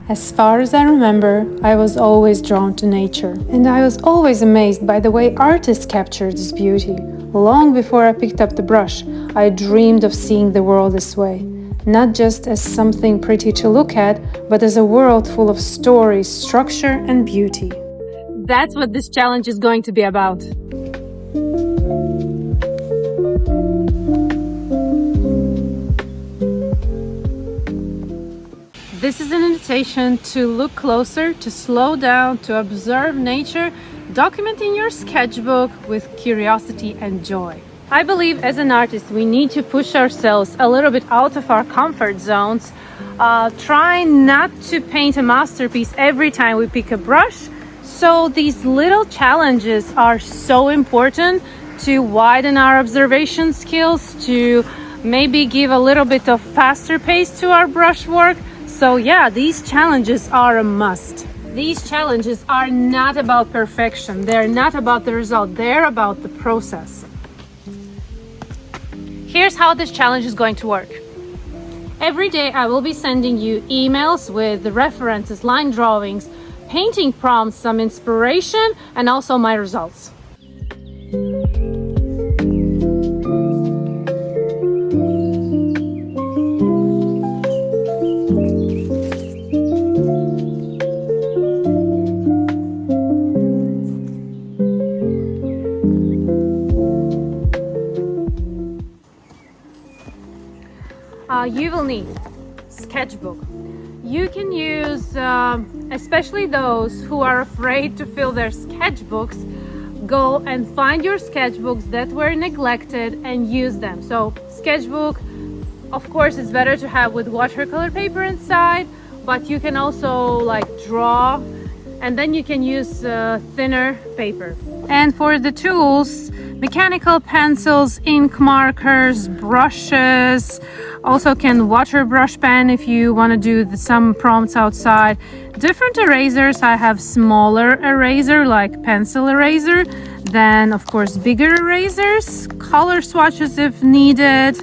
As far as I remember, I was always drawn to nature, and I was always amazed by the way artists capture this beauty. Long before I picked up the brush, I dreamed of seeing the world this way, not just as something pretty to look at, but as a world full of stories, structure, and beauty. That's what this challenge is going to be about. This is an invitation to look closer, to slow down, to observe nature, documenting your sketchbook with curiosity and joy. I believe as an artist, we need to push ourselves a little bit out of our comfort zones, trying not to paint a masterpiece every time we pick a brush. So these little challenges are so important to widen our observation skills, to maybe give a little bit of faster pace to our brushwork. So yeah, these challenges are a must. These challenges are not about perfection. They're not about the result. They're about the process. Here's how this challenge is going to work. Every day I will be sending you emails with the references, line drawings, painting prompts, some inspiration, and also my results. You will need sketchbook. You can use, especially those who are afraid to fill their sketchbooks, go and find your sketchbooks that were neglected and use them. So sketchbook, of course, is better to have with watercolor paper inside, but you can also like draw, and then you can use thinner paper. And for the tools, mechanical pencils, ink markers, brushes, also can water brush pen if you want to do some prompts outside. Different erasers. I have smaller eraser like pencil eraser, then of course bigger erasers, color swatches if needed,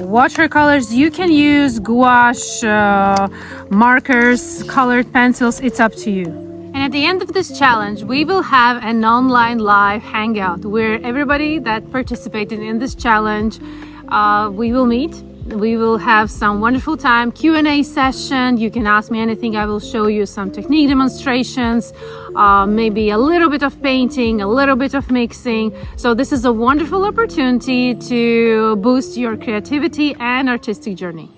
watercolors. You can use gouache, markers, colored pencils. It's up to you. And at the end of this challenge, we will have an online live hangout where everybody that participated in this challenge, we will meet. We will have some wonderful time, Q&A session. You can ask me anything. I will show you some technique demonstrations, maybe a little bit of painting, a little bit of mixing. So this is a wonderful opportunity to boost your creativity and artistic journey.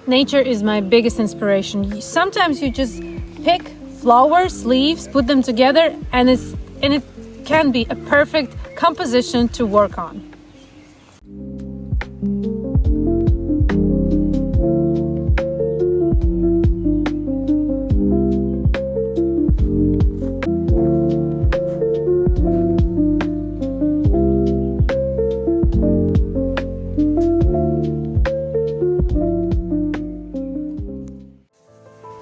Nature is my biggest inspiration. Sometimes you just pick flowers, leaves, put them together, and it can be a perfect composition to work on.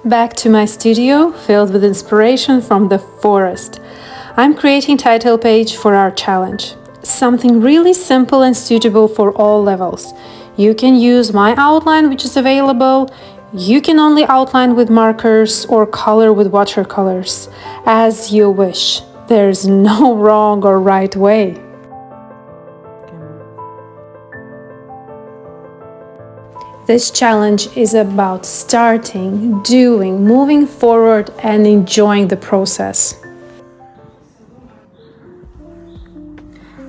Back to my studio, filled with inspiration from the forest. I'm creating title page for our challenge. Something really simple and suitable for all levels. You can use my outline, which is available. You can only outline with markers or color with watercolors, as you wish. There's no wrong or right way. This challenge is about starting, doing, moving forward, and enjoying the process.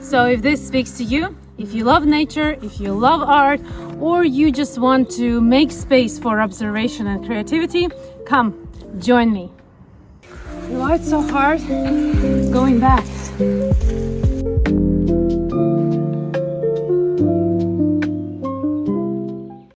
So if this speaks to you, if you love nature, if you love art, or you just want to make space for observation and creativity, come, join me. Why it's so hard going back?